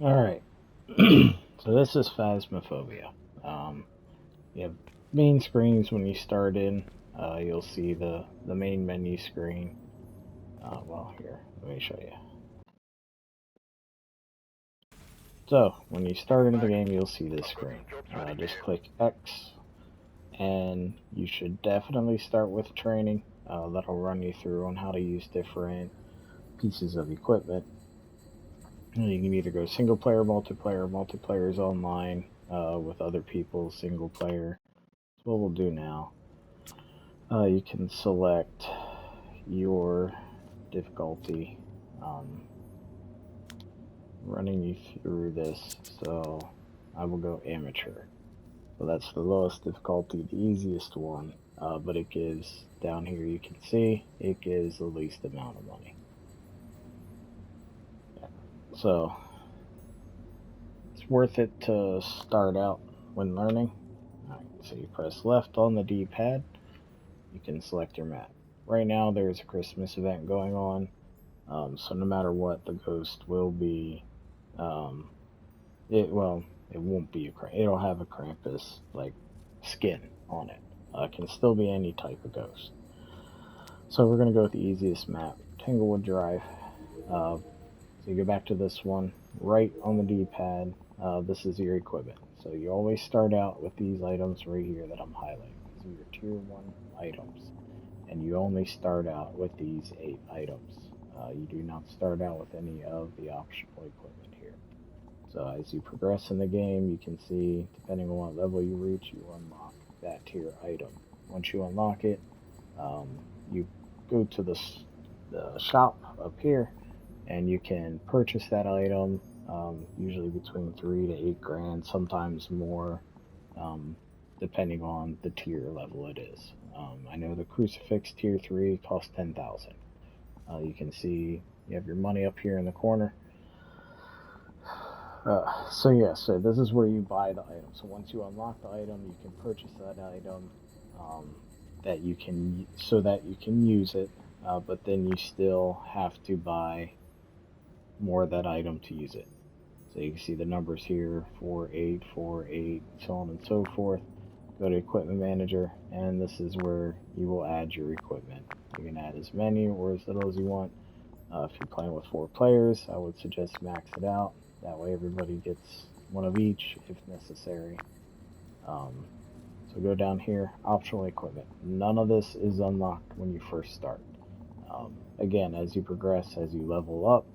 Alright, so this is Phasmophobia. Um, you have main screens when you start in. You'll see the main menu screen. Well, here, let me show you. So, when you start into the game, you'll see this screen. Just click X, and you should definitely start with training. That'll run you through on how to use different pieces of equipment. You can either go single player, multiplayer. Multiplayer is online with other people. Single player. So what we'll do now, you can select your difficulty. Um, Running you through this, so I will go amateur. So that's the lowest difficulty, the easiest one, but it gives, down here you can see, it gives the least amount of money. So it's worth it to start out when learning. Alright, so you press left on the D-pad, you can select your map. Right now there's a Christmas event going on, so no matter what, the ghost will be, um, it won't be it'll have a Krampus like skin on it. It can still be any type of ghost. So we're gonna go with the easiest map, Tanglewood Drive. So you go back to this one, right on the D-pad. This is your equipment. So you always start out with these items right here that I'm highlighting. These are your tier 1 items. And you only start out with these 8 items. You do not start out with any of the optional equipment here. So as you progress in the game, you can see, depending on what level you reach, you unlock that tier item. Once you unlock it, you go to the shop up here, and you can purchase that item, usually between 3 to 8 grand, sometimes more, um, depending on the tier level it is. I know the crucifix tier 3 costs 10,000. You can see you have your money up here in the corner. So yeah, so this is where you buy the item. So once you unlock the item, you can purchase that item, um, that you can so that you can use it. But then you still have to buy more of that item to use it. So you can see the numbers here: 4848, so on and so forth. Go to Equipment Manager, and this is where you will add your equipment. You can add as many or as little as you want. If you're playing with 4 players, I would suggest max it out. That way everybody gets one of each if necessary. Um, so go down here, optional equipment. None of this is unlocked when you first start. Again, as you progress, as you level up,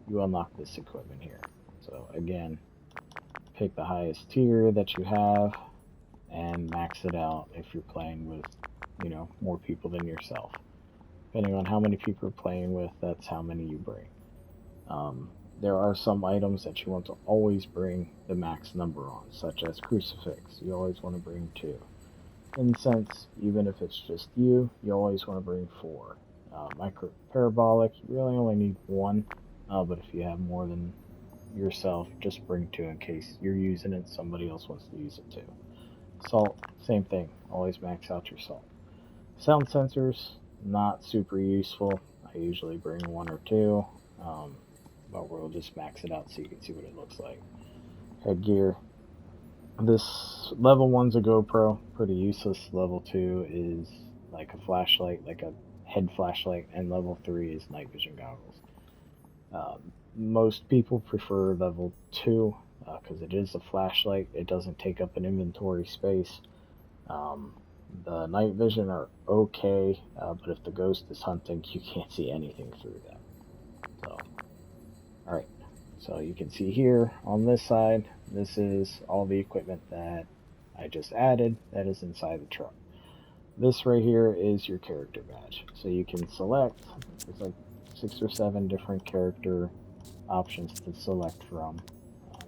you unlock this equipment here. So again, pick the highest tier that you have and max it out if you're playing with, more people than yourself. Depending on how many people you're playing with, that's how many you bring. There are some items that you want to always bring the max number on, such as crucifix. You always want to bring 2. Incense, even if it's just you always want to bring 4. Micro parabolic, you really only need 1, but if you have more than yourself, just bring 2 in case you're using it, somebody else wants to use it too. Salt, same thing, always max out your salt. Sound sensors, not super useful. I usually bring 1 or 2, um, but we'll just max it out so you can see what it looks like. Headgear. This level 1's a GoPro, pretty useless. Level 2 is like a flashlight, like a head flashlight, and level 3 is night vision goggles. Most people prefer level 2 because it is a flashlight. It doesn't take up an inventory space. Um, the night vision are okay, but if the ghost is hunting, you can't see anything through them. So, alright. So you can see here on this side, this is all the equipment that I just added that is inside the truck. This right here is your character badge. So you can select, there's like 6 or 7 different character options to select from.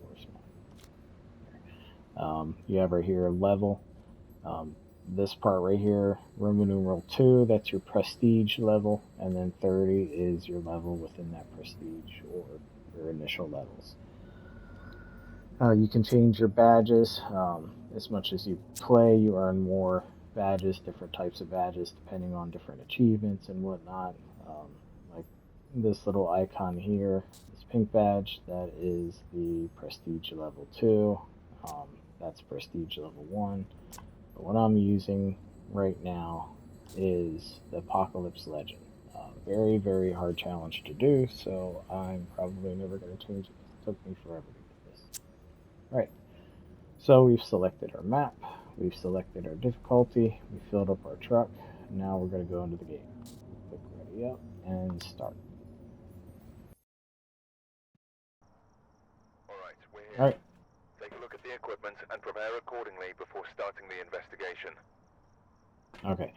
Where's mine? You have right here level. Um, this part right here, Roman numeral 2, that's your prestige level, and then 30 is your level within that prestige or your initial levels. You can change your badges. As much as you play, you earn more badges, different types of badges, depending on different achievements and whatnot. Like this little icon here, this pink badge, that is the prestige level 2. That's prestige level 1. But what I'm using right now is the Apocalypse Legend. Very, very hard challenge to do, so I'm probably never going to change it. It took me forever to get this. Right, so we've selected our map, we've selected our difficulty, we filled up our truck. Now we're going to go into the game. Click ready up and start. Alright, we're here. Alright. Take a look at the equipment and prepare accordingly before starting the investigation. Okay,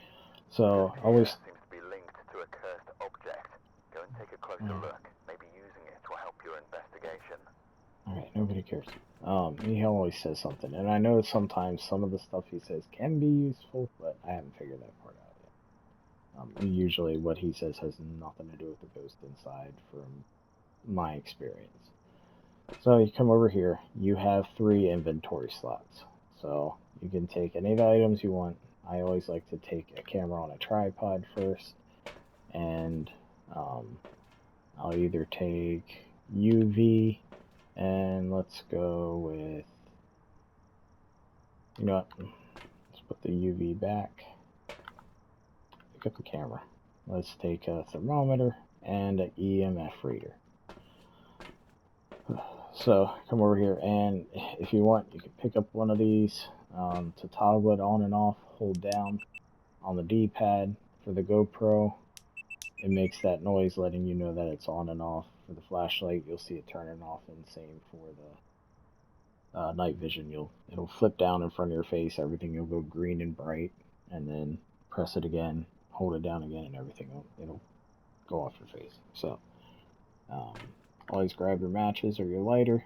so always seems to be linked to a cursed object. Go and take a closer look. Maybe using it will help your investigation. Alright, nobody cares. He always says something, and I know sometimes some of the stuff he says can be useful, but I haven't figured that part out yet. Usually what he says has nothing to do with the ghost inside from my experience. So you come over here, you have 3 inventory slots. So you can take any of the items you want. I always like to take a camera on a tripod first, and I'll either take UV, and let's go with, you know what, let's put the UV back, pick up the camera. Let's take a thermometer and an EMF reader. So come over here, and if you want, you can pick up one of these. To toggle it on and off, hold down on the D-pad. For the GoPro, it makes that noise letting you know that it's on and off. For the flashlight, you'll see it turning off, and same for the night vision. It'll flip down in front of your face, everything will go green and bright, and then press it again, hold it down again, and everything it'll go off your face. So always grab your matches or your lighter,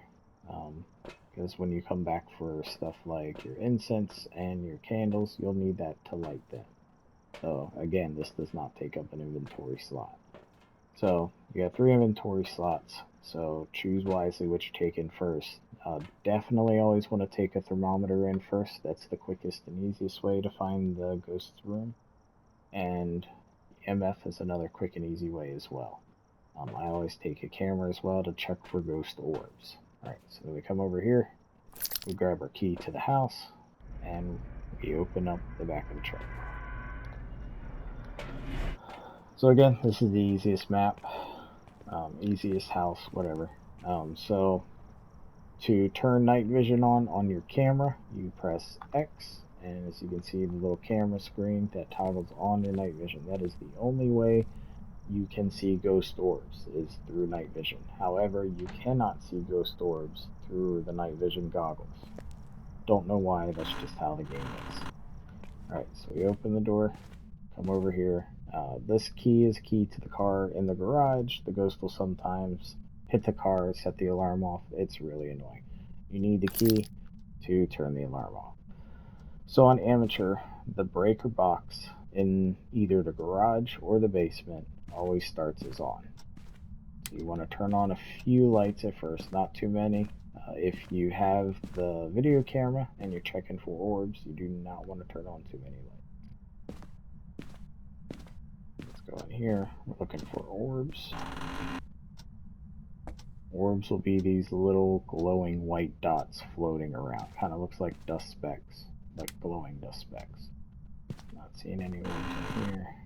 because when you come back for stuff like your incense and your candles, you'll need that to light them. So again, this does not take up an inventory slot. So you got 3 inventory slots, so choose wisely which you're taking first. Definitely always want to take a thermometer in first. That's the quickest and easiest way to find the ghost's room. And MF is another quick and easy way as well. I always take a camera as well to check for ghost orbs. Alright, so we come over here, we grab our key to the house, and we open up the back of the truck. So again, this is the easiest map, easiest house, whatever. So to turn night vision on your camera, you press X, and as you can see, the little camera screen that toggles on your night vision. That is the only way you can see ghost orbs, is through night vision. However, you cannot see ghost orbs through the night vision goggles. Don't know why, that's just how the game is. Alright, so we open the door, come over here. This key is key to the car in the garage. The ghost will sometimes hit the car, set the alarm off. It's really annoying. You need the key to turn the alarm off. So on amateur, the breaker box in either the garage or the basement always starts as on. So you want to turn on a few lights at first, not too many. If you have the video camera and you're checking for orbs, you do not want to turn on too many lights. Let's go in here, we're looking for orbs. Orbs will be these little glowing white dots floating around. Kind of looks like dust specks, like glowing dust specks. Not seeing any orbs in here.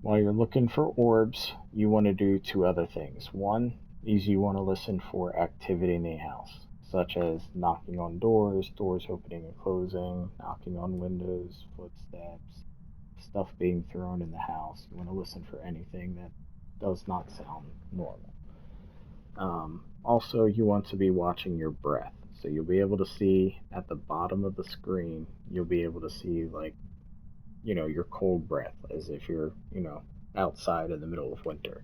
While you're looking for orbs, you want to do 2 other things. One is you want to listen for activity in the house, such as knocking on doors, doors opening and closing, knocking on windows, footsteps, stuff being thrown in the house. You want to listen for anything that does not sound normal. Also, you want to be watching your breath. So you'll be able to see at the bottom of the screen, you'll be able to see, like, your cold breath, as if you're, outside in the middle of winter.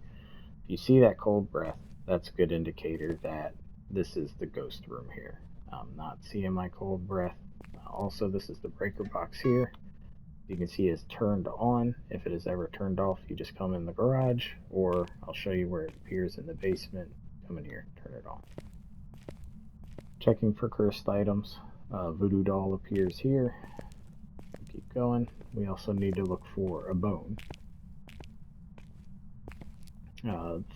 If you see that cold breath, that's a good indicator that this is the ghost room here. I'm not seeing my cold breath. Also, this is the breaker box here. You can see it's turned on. If it is ever turned off, you just come in the garage, or I'll show you where it appears in the basement. Come in here, turn it on. Checking for cursed items. Voodoo doll appears here. Keep going. We also need to look for a bone.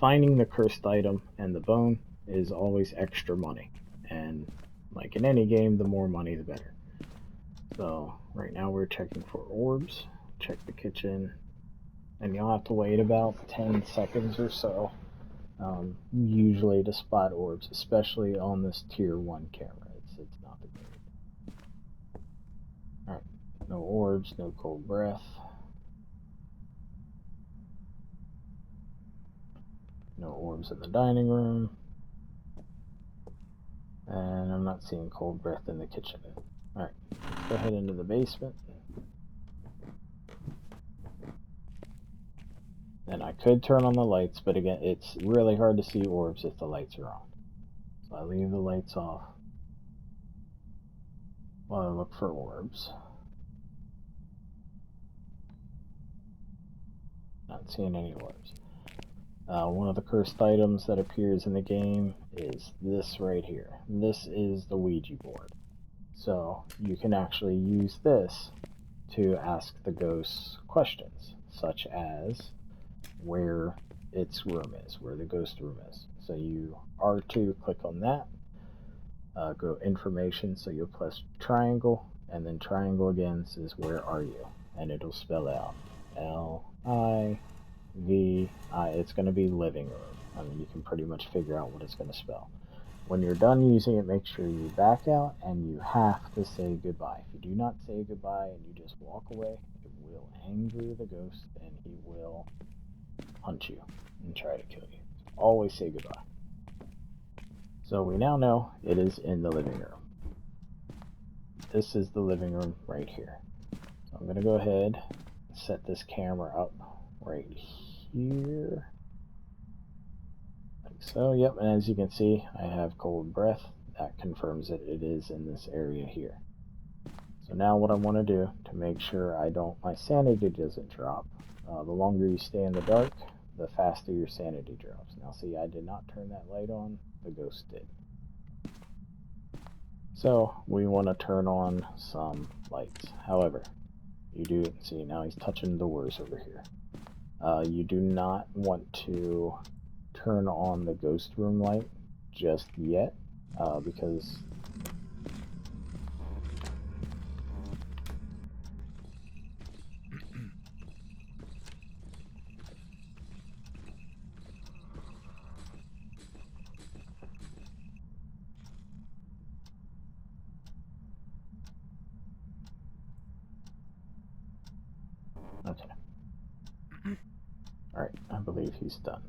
Finding the cursed item and the bone is always extra money, and like in any game, the more money the better. So right now we're checking for orbs. Check the kitchen, and you'll have to wait about 10 seconds or so, usually to spot orbs, especially on this tier 1 camera. It's not the great. Alright, no orbs, no cold breath. No orbs in the dining room. And I'm not seeing cold breath in the kitchen. Alright, let's go ahead into the basement. And I could turn on the lights, but again, it's really hard to see orbs if the lights are on. So I leave the lights off while I look for orbs. Not seeing any orbs. One of the cursed items that appears in the game is this right here. This is the Ouija board. So you can actually use this to ask the ghosts questions, such as where its room is, where the ghost room is. So you R2 click on that, go information, so you'll press triangle, and then triangle again says where are you, and it'll spell out L-I-V-I. It's going to be living room. I mean, you can pretty much figure out what it's going to spell. When you're done using it, make sure you back out, and you have to say goodbye. If you do not say goodbye and you just walk away, it will anger the ghost, and he will hunt you and try to kill you. Always say goodbye. So we now know it is in the living room. This is the living room right here. So I'm going to go ahead and set this camera up right here. Like so, yep, and as you can see, I have cold breath. That confirms that it is in this area here. So now what I want to do to make sure my sanity doesn't drop, the longer you stay in the dark, the faster your sanity drops. Now see, I did not turn that light on, the ghost did. So we want to turn on some lights. However, you do see now he's touching doors over here. You do not want to turn on the ghost room light just yet, because okay. Alright, I believe he's done.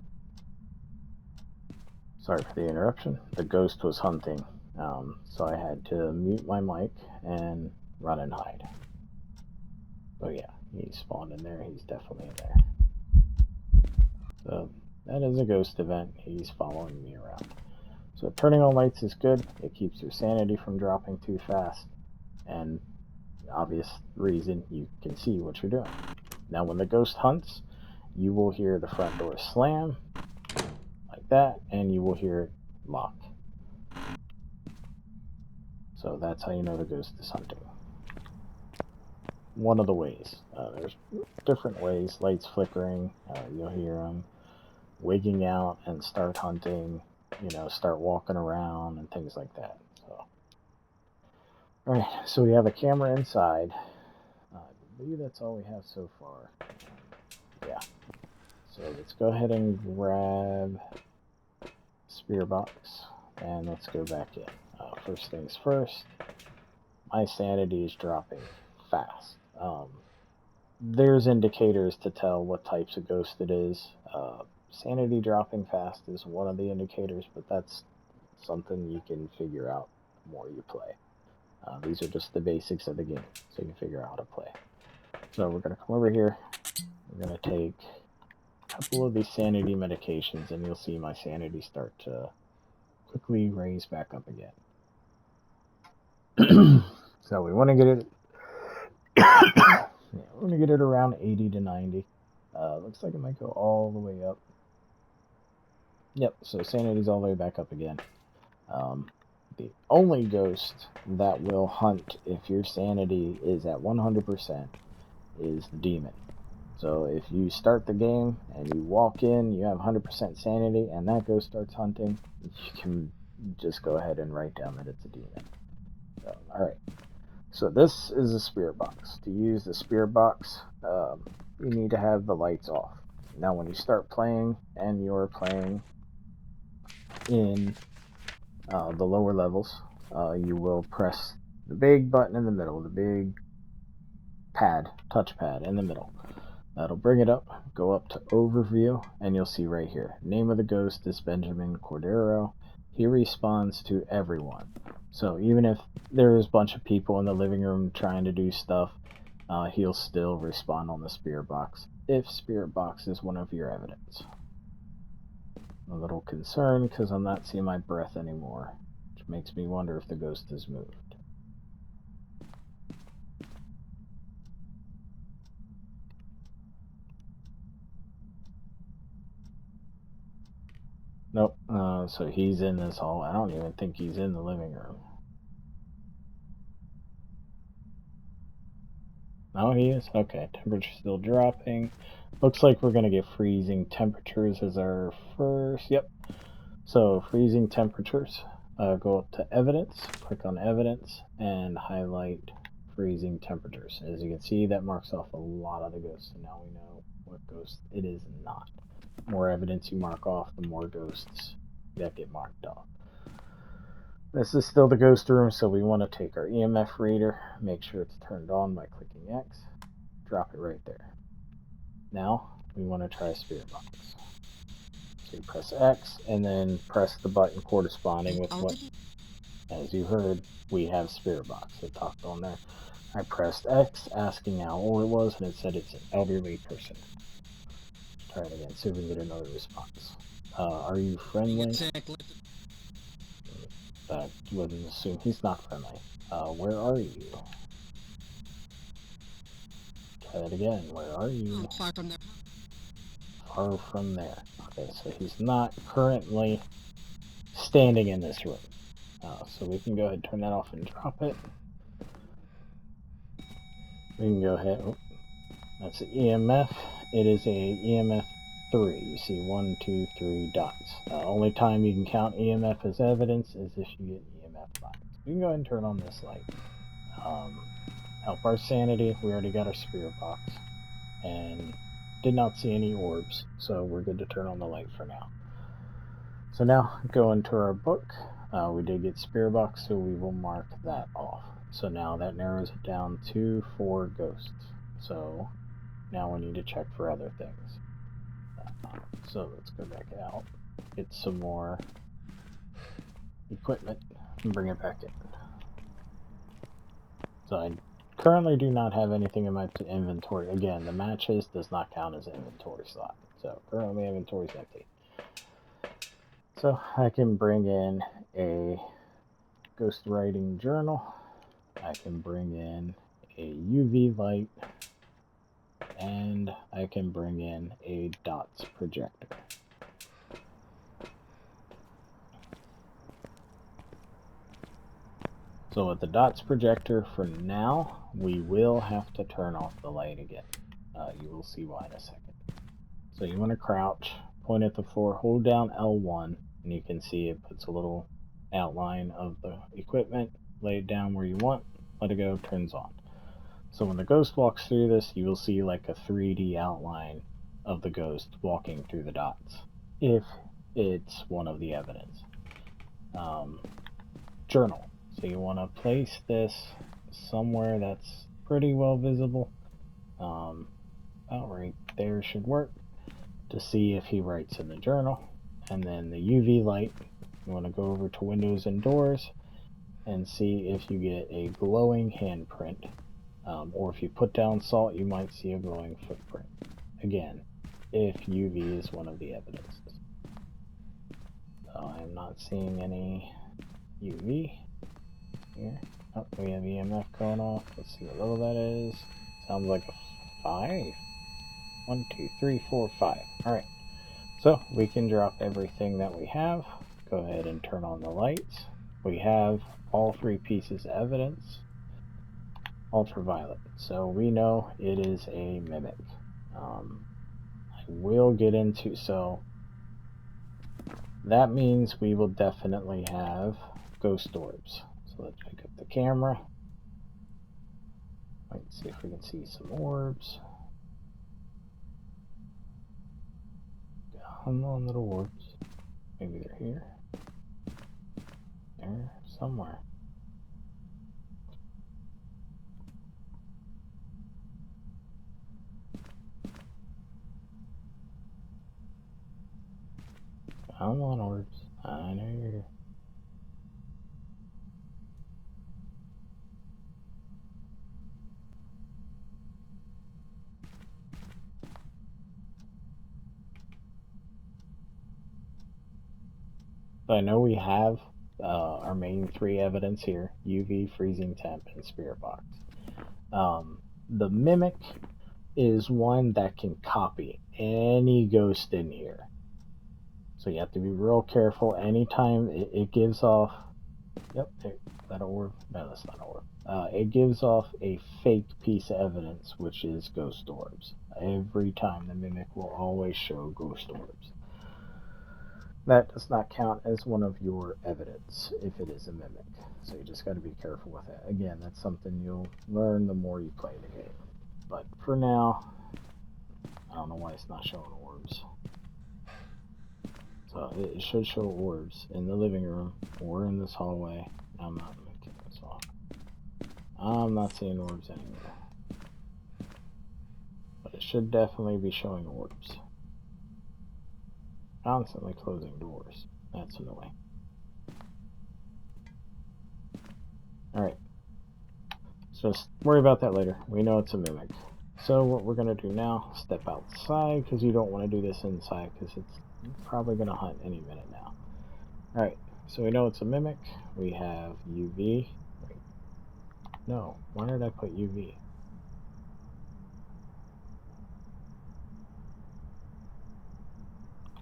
Sorry for the interruption. The ghost was hunting, so I had to mute my mic and run and hide. Oh yeah, he spawned in there. He's definitely in there. So that is a ghost event. He's following me around. So turning on lights is good. It keeps your sanity from dropping too fast. And obvious reason, you can see what you're doing. Now when the ghost hunts, you will hear the front door slam like that, and you will hear it lock. So that's how you know the ghost is hunting. One of the ways. There's different ways. Lights flickering, you'll hear them wigging out and start hunting, start walking around and things like that. So, alright, so we have a camera inside. I believe that's all we have so far. Yeah. So let's go ahead and grab spear box and let's go back in. First things first, my sanity is dropping fast. There's indicators to tell what types of ghost it is. Sanity dropping fast is one of the indicators, but that's something you can figure out the more you play. These are just the basics of the game, so you can figure out how to play. So we're going to come over here. We're going to take a couple of these sanity medications, and you'll see my sanity start to quickly raise back up again. So we want to get it. We're going to get it around 80 to 90. Looks like it might go all the way up. Yep, so sanity's all the way back up again. The only ghost that will hunt if your sanity is at 100% is the demon. So if you start the game and you walk in, you have 100% sanity, and that ghost starts hunting, you can just go ahead and write down that it's a demon. So, alright. So this is a spirit box. To use the spirit box, you need to have the lights off. Now when you start playing, and you're playing in the lower levels, you will press the big button in the middle, the big touchpad in the middle. That'll bring it up, go up to overview, and you'll see right here. Name of the ghost is Benjamin Cordero. He responds to everyone. So even if there's a bunch of people in the living room trying to do stuff, he'll still respond on the spirit box, if spirit box is one of your evidence. I'm a little concerned because I'm not seeing my breath anymore, which makes me wonder if the ghost has moved. Nope, so he's in this hall. I don't even think he's in the living room. Oh, he is? Okay, temperature's still dropping. Looks like we're going to get freezing temperatures as our first. Yep. So, freezing temperatures. Go up to evidence, click on evidence, and highlight freezing temperatures. As you can see, that marks off a lot of the ghosts. So now we know what ghost it is not. The more evidence you mark off, the more ghosts that get marked off. This is still the ghost room, so we want to take our EMF reader, make sure it's turned on by clicking X, drop it right there. Now, we want to try spirit box. So you press X, and then press the button corresponding with what, as you heard, we have spirit box. It talked on there. I pressed X, asking how old it was, and it said it's an elderly person. Try it again, see if we can get another response. Are you friendly? That wouldn't assume he's not friendly. Where are you? Try it again. Where are you? Far from there. Far from there. Okay, so he's not currently standing in this room. So we can go ahead and turn that off and drop it. We can go ahead. Oh, that's the EMF. It is a EMF 3. You see 1, 2, 3 dots. Only time you can count EMF as evidence is if you get EMF 5. We can go ahead and turn on this light. Help our sanity. We already got our spirit box. And did not see any orbs, so we're good to turn on the light for now. So now, go into our book. We did get spirit box, so we will mark that off. So now that narrows it down to 4 ghosts. So now we need to check for other things. So let's go back out, get some more equipment, and bring it back in. So I currently do not have anything in my inventory. Again, the matches does not count as an inventory slot. So currently my inventory is empty. So I can bring in a ghost writing journal. I can bring in a UV light. And I can bring in a dots projector. So with the dots projector, for now, we will have to turn off the light again. You will see why in a second. So you want to crouch, point at the floor, hold down L1, and you can see it puts a little outline of the equipment. Lay it down where you want, let it go, turns on. So when the ghost walks through this, you will see like a 3D outline of the ghost walking through the dots, if it's one of the evidence. Journal. So you want to place this somewhere that's pretty well visible. About right there should work, to see if he writes in the journal. And then the UV light, you want to go over to windows and doors and see if you get a glowing handprint. Or if you put down salt, you might see a glowing footprint. Again, if UV is one of the evidences. So I'm not seeing any UV here. Oh, we have EMF going off. Let's see what level that is. Sounds like a 5. 1, 2, 3, 4, 5. Alright. So we can drop everything that we have. Go ahead and turn on the lights. We have all 3 pieces of evidence. Ultraviolet. So we know it is a mimic. I will get into, so that means we will definitely have ghost orbs. So let's pick up the camera. Let's see if we can see some orbs. Come on, little orbs. Maybe they're here. There, somewhere. Come on, orbs. I know you're here. So I know we have our main three evidence here: UV, freezing temp, and spirit box. The mimic is one that can copy any ghost in here. So you have to be real careful. Anytime it gives off... Yep, that orb? No, that's not an orb. It gives off a fake piece of evidence, which is ghost orbs. Every time the mimic will always show ghost orbs. That does not count as one of your evidence if it is a mimic. So you just got to be careful with it. Again, that's something you'll learn the more you play the game. But for now, I don't know why it's not showing orbs. So it should show orbs in the living room or in this hallway. I'm not making this off. I'm not seeing orbs anywhere. But it should definitely be showing orbs. Constantly closing doors. That's annoying. Alright. So just worry about that later. We know it's a mimic. So what we're going to do now, step outside, because you don't want to do this inside, because it's probably going to hunt any minute now. Alright, so we know it's a mimic. We have UV. Wait. No, why did I put UV?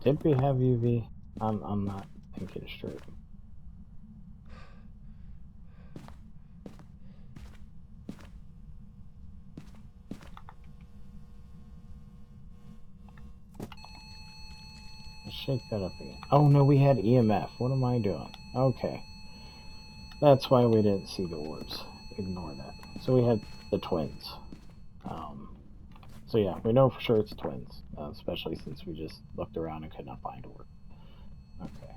Did we have UV? I'm not thinking straight. Let's shake that up again. Oh no, we had EMF. What am I doing? Okay. That's why we didn't see the orbs. Ignore that. So we had the twins. So yeah, we know for sure it's twins, especially since we just looked around and could not find a orb. Okay.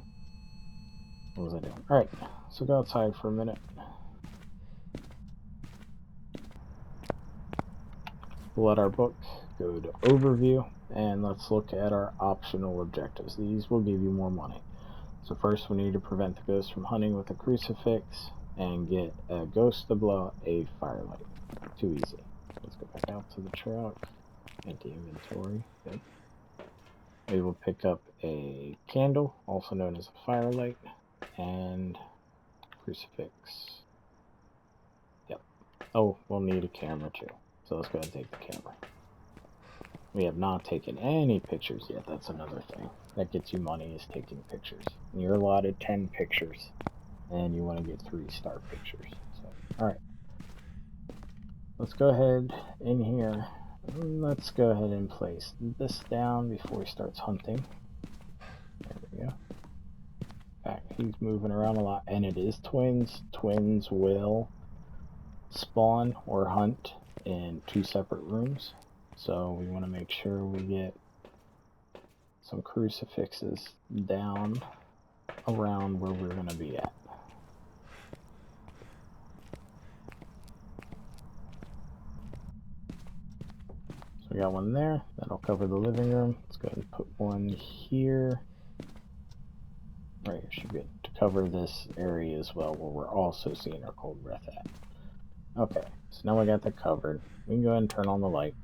What was I doing? Alright, so go outside for a minute. We'll let our book go to overview, and let's look at our optional objectives. These will give you more money. So first we need to prevent the ghost from hunting with a crucifix and get a ghost to blow a firelight. Too easy. Let's go back out to the truck. Empty inventory. Good. We will pick up a candle, also known as a firelight, and crucifix. Yep. Oh, we'll need a camera too. So let's go ahead and take the camera. We have not taken any pictures yet. That's another thing that gets you money, is taking pictures. And you're allotted 10 pictures, and you want to get 3-star pictures. So, all right. Let's go ahead in here. Let's go ahead and place this down before he starts hunting. There we go. Back, he's moving around a lot, and it is twins. Twins will spawn or hunt in 2 separate rooms. So we want to make sure we get some crucifixes down around where we're going to be at. So we got one there. That'll cover the living room. Let's go ahead and put one here. Right here should be able to cover this area as well, where we're also seeing our cold breath at. Okay, so now we got that covered. We can go ahead and turn on the light.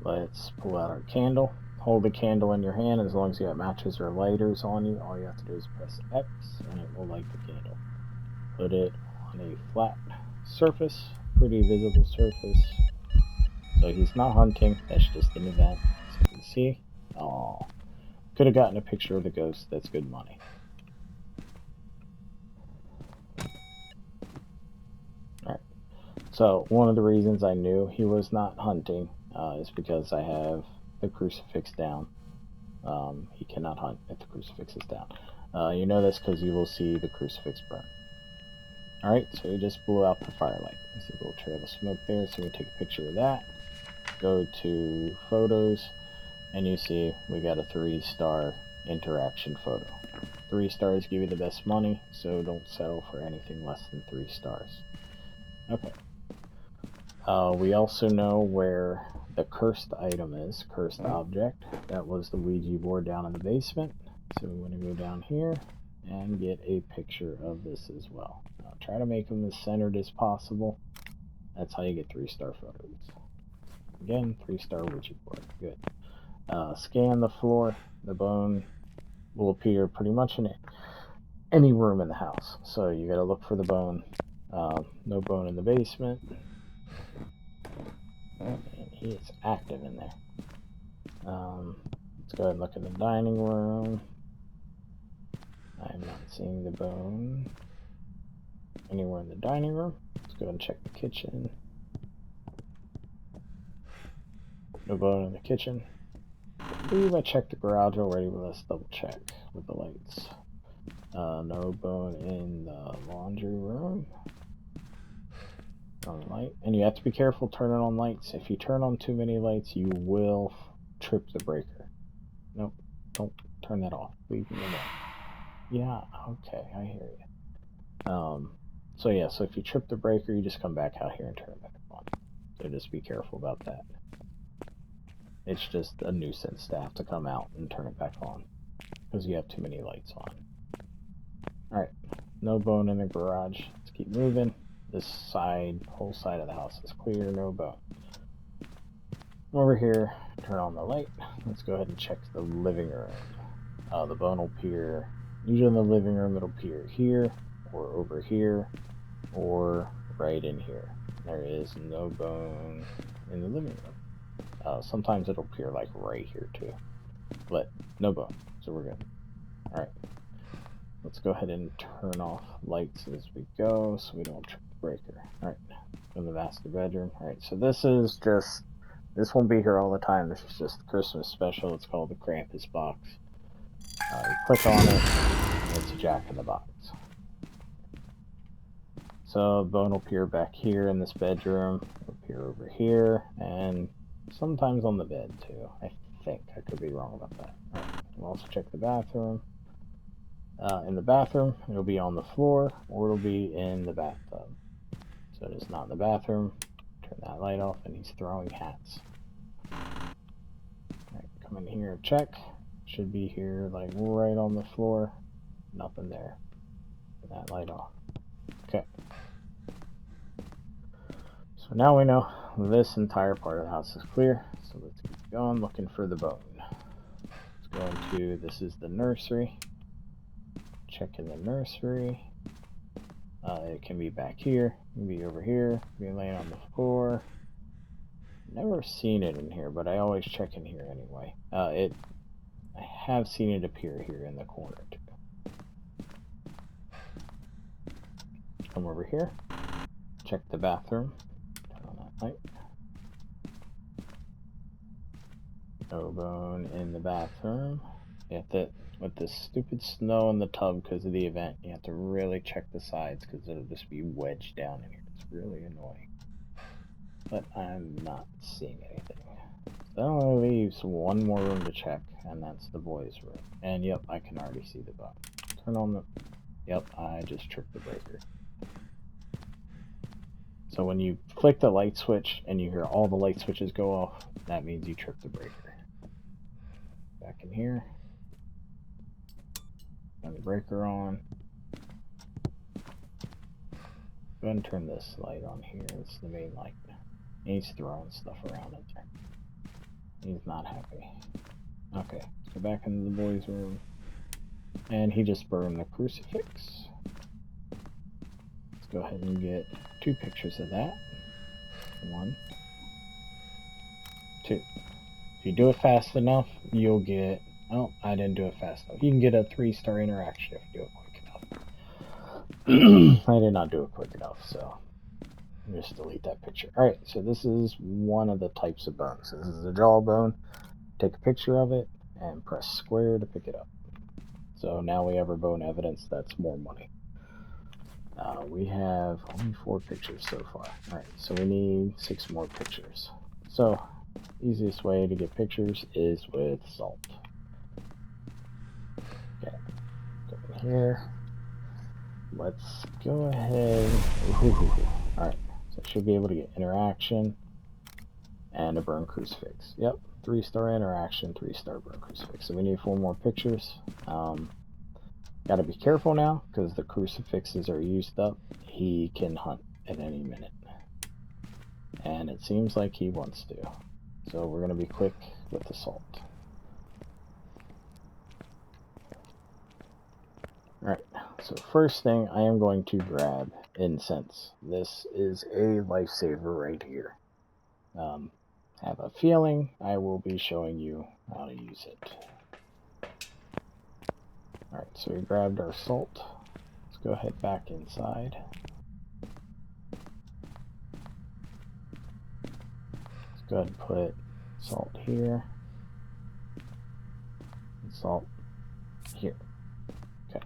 Let's pull out our candle. Hold the candle in your hand. As long as you have matches or lighters on you, all you have to do is press X and it will light the candle. Put it on a flat surface, pretty visible surface. So he's not hunting, that's just an event. So you can see, oh, could have gotten a picture of the ghost. That's good money. So one of the reasons I knew he was not hunting is because I have the crucifix down. He cannot hunt if the crucifix is down. You know this because you will see the crucifix burn. Alright, so he just blew out the firelight. You see a little trail of smoke there, so we take a picture of that. Go to photos, and you see we got a 3-star interaction photo. 3 stars give you the best money, so don't settle for anything less than 3 stars. Okay. We also know where the cursed item is, cursed object. That was the Ouija board down in the basement. So we want to go down here and get a picture of this as well. Try to make them as centered as possible. That's how you get 3-star photos. Again, 3-star Ouija board. Good. Scan the floor. The bone will appear pretty much in any room in the house. So you got to look for the bone. No bone in the basement. And he is active in there. Let's go ahead and look in the dining room. I'm not seeing the bone anywhere in the dining room. Let's go ahead and check the kitchen. No bone in the kitchen. I believe I checked the garage already, but let's double check with the lights. No bone in the laundry room. On light. And you have to be careful turning on lights. If you turn on too many lights, you will trip the breaker. Nope, don't turn that off. Leave me alone. Yeah, okay, I hear you. So yeah, so if you trip the breaker, you just come back out here and turn it back on. So just be careful about that. It's just a nuisance to have to come out and turn it back on because you have too many lights on. Alright, no bone in the garage. Let's keep moving. This side, whole side of the house is clear, no bone. Over here, turn on the light. Let's go ahead and check the living room. The bone will appear, usually in the living room, it'll appear here, or over here, or right in here. There is no bone in the living room. Sometimes it'll appear like right here too, but no bone, so we're good. Alright, let's go ahead and turn off lights as we go so we don't trip the breaker. Alright, in the master bedroom. Alright, so this won't be here all the time. This is just the Christmas special. It's called the Krampus box. You click on it, and it's a jack-in-the-box. So the bone will appear back here in this bedroom, it'll appear over here, and sometimes on the bed too. I think. I could be wrong about that. Right. We'll also check the bathroom. In the bathroom, it'll be on the floor, or it'll be in the bathtub. So it is not in the bathroom. Turn that light off, and he's throwing hats. Right, come in here and check. Should be here, like right on the floor. Nothing there. Turn that light off. Okay. So now we know this entire part of the house is clear. So let's keep going, looking for the bone. Let's go into, this is the nursery. Check in the nursery. It can be back here, it can be over here, it can be laying on the floor. Never seen it in here, but I always check in here anyway. I have seen it appear here in the corner too. Come over here, check the bathroom, turn on that light. No bone in the bathroom. You have to, with this stupid snow in the tub because of the event, you have to really check the sides because it'll just be wedged down in here. It's really annoying. But I'm not seeing anything. That only leaves one more room to check, and that's the boys' room. And yep, I can already see the bone. Turn on the... Yep, I just tripped the breaker. So when you flick the light switch and you hear all the light switches go off, that means you tripped the breaker. Back in here. Turn the breaker on. Go ahead and turn this light on here. It's the main light. He's throwing stuff around in there. He's not happy. Okay, let's go back into the boys' room. And he just burned the crucifix. Let's go ahead and get 2 pictures of that. 1, 2. If you do it fast enough, you'll get... Oh, I didn't do it fast enough. You can get a 3-star interaction if you do it quick enough. I did not do it quick enough, so... Just delete that picture. Alright, so this is one of the types of bones. This is a jawbone. Take a picture of it and press square to pick it up. So now we have our bone evidence. That's more money. We have only 4 pictures so far. Alright, so we need 6 more pictures. So, easiest way to get pictures is with salt. Okay, go in here. Let's go ahead. Alright, so I should be able to get interaction and a burn crucifix. Yep, 3-star interaction, 3-star burn crucifix. So we need 4 more pictures. Gotta be careful now, because the crucifixes are used up. He can hunt at any minute. And it seems like he wants to. So we're gonna be quick with the salt. Alright, so first thing I am going to grab incense. This is a lifesaver right here. Have a feeling I will be showing you how to use it. Alright, so we grabbed our salt. Let's go ahead back inside. Let's go ahead and put salt here. And salt here. Okay.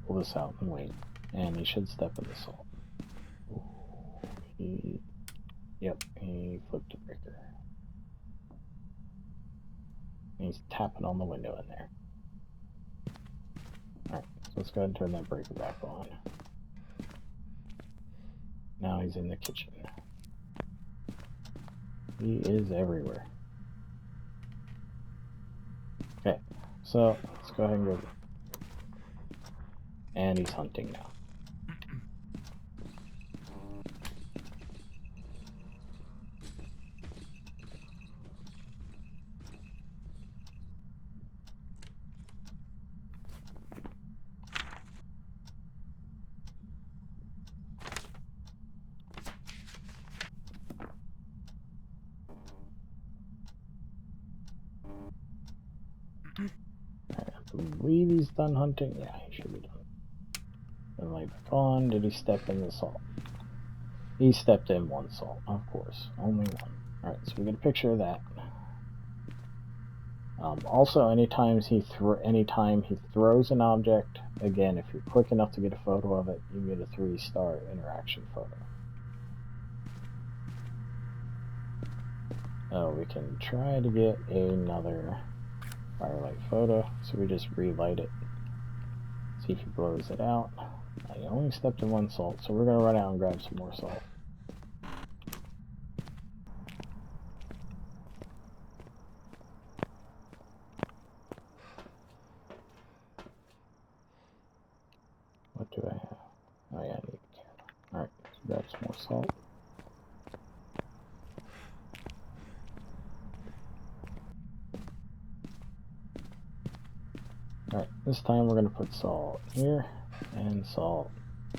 Pull this out and wait. And he should step in the salt. Ooh, yep, he flipped a breaker. He's tapping on the window in there. Alright, so let's go ahead and turn that breaker back on. Now he's in the kitchen. He is everywhere. Okay, so let's go ahead and go. And he's hunting now. I believe he's done hunting. Yeah, he should be done. Then light back on. Did he step in the salt? He stepped in 1 salt, of course. Only 1. Alright, so we get a picture of that. Also, anytime he throws an object, again, if you're quick enough to get a photo of it, you get a 3-star interaction photo. Oh, we can try to get another firelight photo, so we just relight it. See if he blows it out. I only stepped in 1 salt, so we're going to run out and grab some more salt. What do I have? Oh yeah, I need a camera. Alright, let's grab some more salt. Alright, this time we're going to put salt here and salt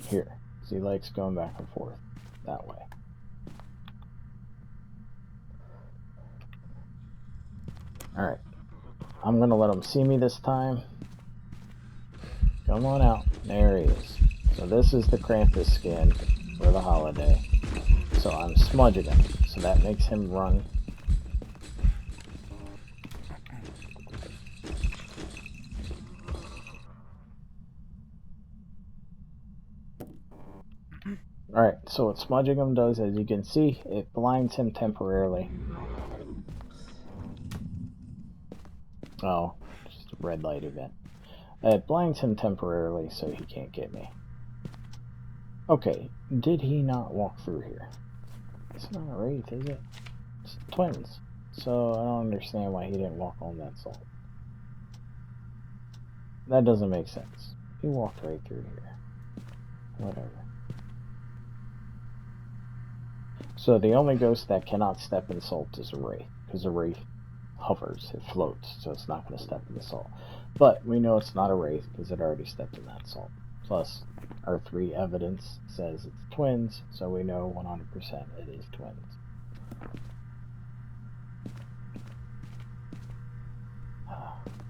here. Because he likes going back and forth that way. Alright, I'm going to let him see me this time. Come on out. There he is. So this is the Krampus skin for the holiday. So I'm smudging him. So that makes him run. Alright, so what smudging him does, as you can see, it blinds him temporarily. Oh, just a red light event. It blinds him temporarily so he can't get me. Okay, did he not walk through here? It's not a wraith, is it? It's twins. So I don't understand why he didn't walk on that salt. That doesn't make sense. He walked right through here. Whatever. So the only ghost that cannot step in salt is a wraith, because a wraith hovers, it floats, so it's not going to step in the salt. But we know it's not a wraith because it already stepped in that salt. Plus, our 3 evidence says it's twins, so we know 100% it is twins.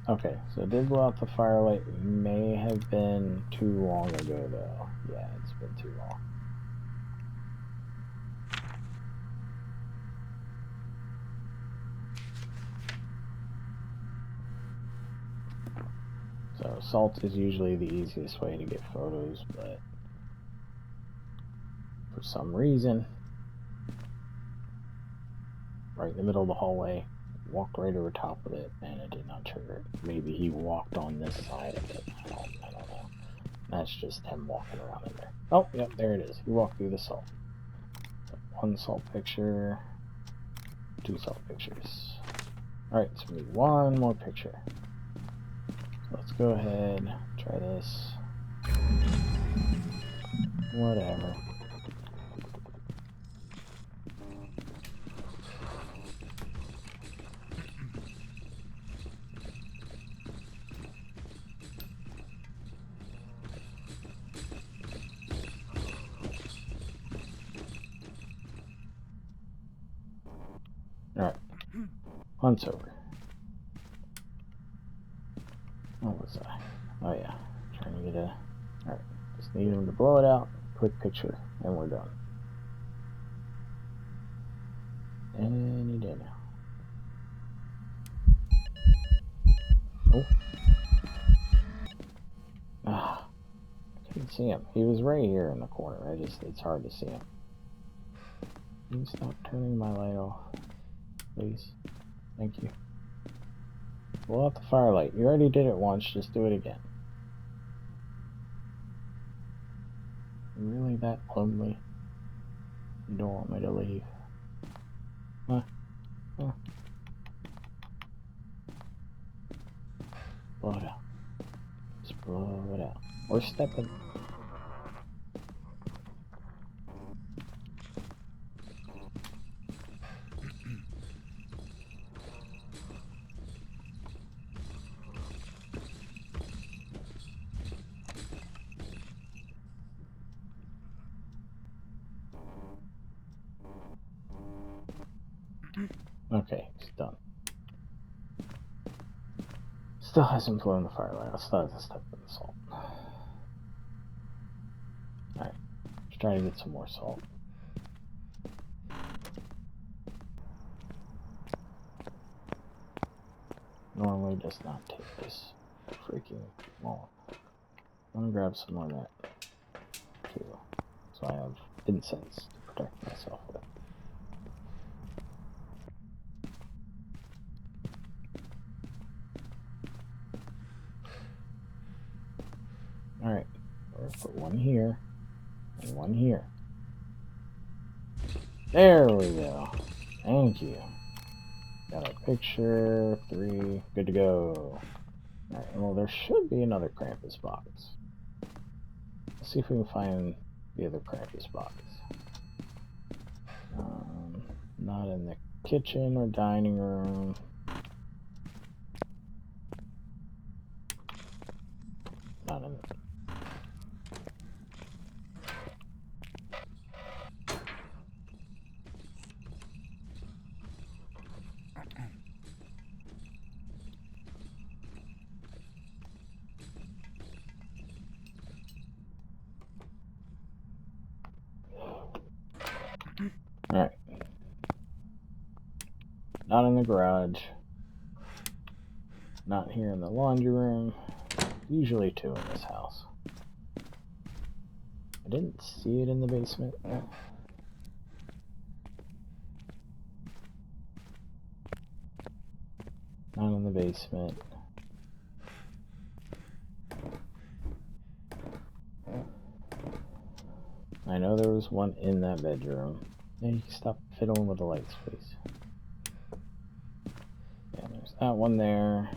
Okay, so it did blow out the firelight. May have been too long ago, though. Yeah, it's been too long. So salt is usually the easiest way to get photos, but for some reason, right in the middle of the hallway, walked right over top of it, and it did not trigger it. Maybe he walked on this side of it. I don't know. That's just him walking around in there. Oh, yep, there it is. He walked through the salt. One salt picture, 2 salt pictures. Alright, so we need 1 more picture. So let's go ahead, try this. Whatever. Alright. Hunt's over. What was I? Oh yeah. Trying to get a... Alright. Just need him to blow it out. Quick picture. And we're done. Any day now. Oh. Ah. I couldn't see him. He was right here in the corner. It's hard to see him. Can you stop turning my light off? Please. Thank you. Blow out the firelight. You already did it once, just do it again. You really that lonely? You don't want me to leave? Huh? Huh? Blow it out. Just blow it out. Or step in. Okay, he's done. Still hasn't blown the firelight. I still have to step in the salt. Alright, let's try to get some more salt. Normally does not take this freaking long. I'm gonna grab some more of that too, so I have incense to protect myself with. Alright, we'll put 1 here and 1 here. There we go. Thank you. Got a picture, 3, good to go. Alright, well there should be another Krampus box. Let's see if we can find the other Krampus box. Not in the kitchen or dining room. Not in the... Alright. Not in the garage. Not here in the laundry room. Usually 2 in this house. I didn't see it in the basement. Not in the basement. I know there was 1 in that bedroom. Yeah, you can stop fiddling with the lights, please. Yeah, there's that 1 there.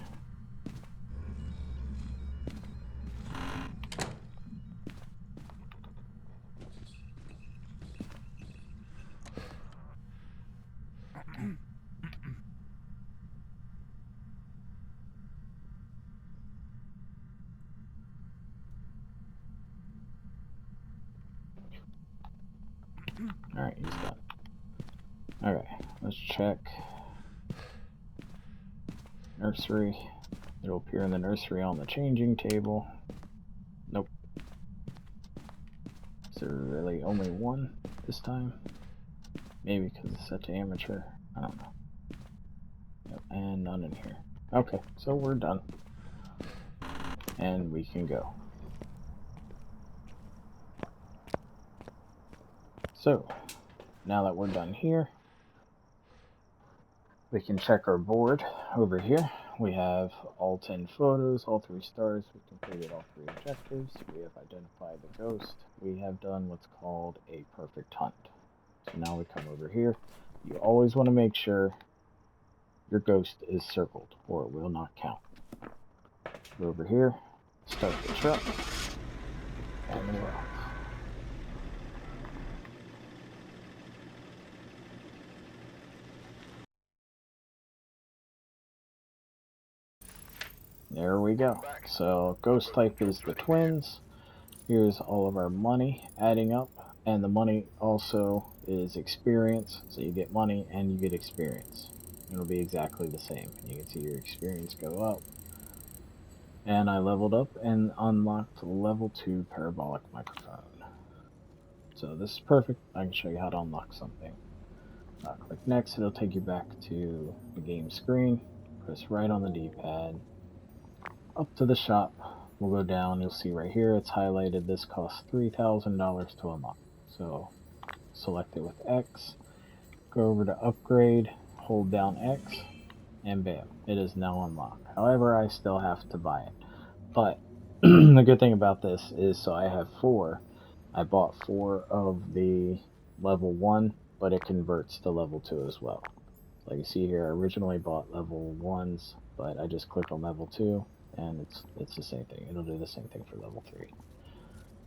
Alright, he's done. Okay, let's check. Nursery. It'll appear in the nursery on the changing table. Nope. Is there really only 1 this time? Maybe because it's set to amateur. I don't know. Yep, and none in here. Okay, so we're done. and we can go. So, now that we're done here, we can check our board over here. We have all 10 photos, all 3 stars. We completed all 3 objectives. We have identified the ghost. We have done what's called a perfect hunt. So now we come over here. You always want to make sure your ghost is circled or it will not count. Go over here, start the truck, and we're off. There we go. So ghost type is the twins. Here's all of our money adding up, and the money also is experience. So you get money and you get experience. It'll be exactly the same. You can see your experience go up. And I leveled up and unlocked level 2 parabolic microphone. So this is perfect. I can show you how to unlock something. Click next, it'll take you back to the game screen. Press right on the D-pad. Up to the shop. We'll go down. You'll see right here it's highlighted. This costs $3,000 to unlock. So select it with X. Go over to upgrade. Hold down X. And bam. It is now unlocked. However, I still have to buy it. But the good thing about this is, so I have 4. I bought 4 of the level 1, but it converts to level 2 as well. Like you see here, I originally bought level 1s, but I just click on level 2, and it's the same thing. It'll do the same thing for level 3.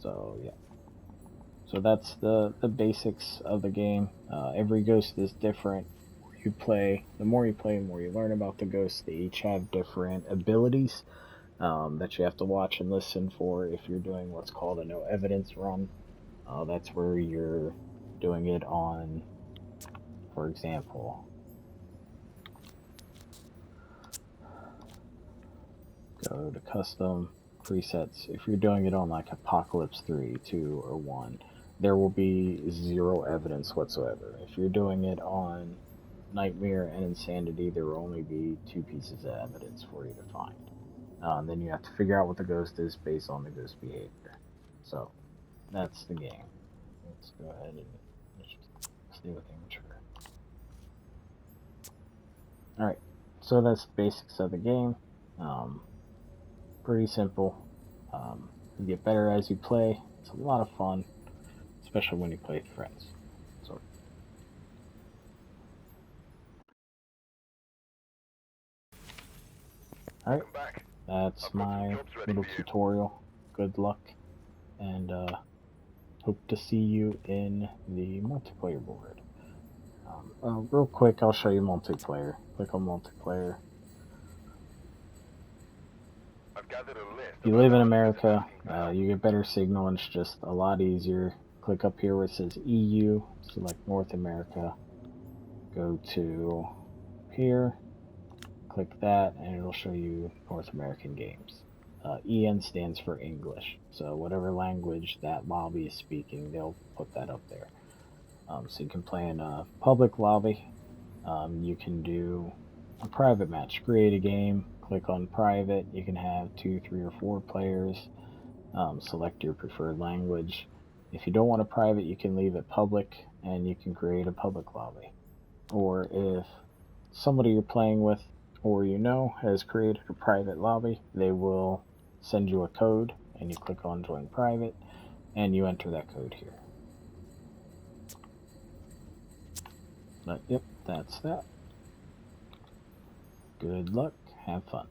So yeah. So that's the basics of the game. Every ghost is different. The more you play, the more you learn about the ghosts. They each have different abilities that you have to watch and listen for if you're doing what's called a no evidence run. That's where you're doing it on, for example, go to custom presets. If you're doing it on like Apocalypse 3, 2, or 1, there will be 0 evidence whatsoever. If you're doing it on Nightmare and Insanity, there will only be 2 pieces of evidence for you to find. Then you have to figure out what the ghost is based on the ghost behavior. So that's the game. Let's go ahead and stay with immature. Alright, so that's the basics of the game. Pretty simple. You get better as you play. It's a lot of fun, especially when you play with friends. So, alright, that's my little tutorial. Good luck, and hope to see you in the multiplayer board. Real quick, I'll show you multiplayer. Click on multiplayer. If you live in America, you get better signal and it's just a lot easier. Click up here where it says EU, select North America, go to here, click that, and it'll show you North American games. EN stands for English, so whatever language that lobby is speaking, they'll put that up there. So you can play in a public lobby. You can do a private match. Create a game, click on private. You can have 2, 3, or 4 players. Select your preferred language. If you don't want a private, you can leave it public, and you can create a public lobby. Or if somebody you're playing with or you know has created a private lobby, they will send you a code, and you click on join private, and you enter that code here. But yep, that's that. Good luck, have fun.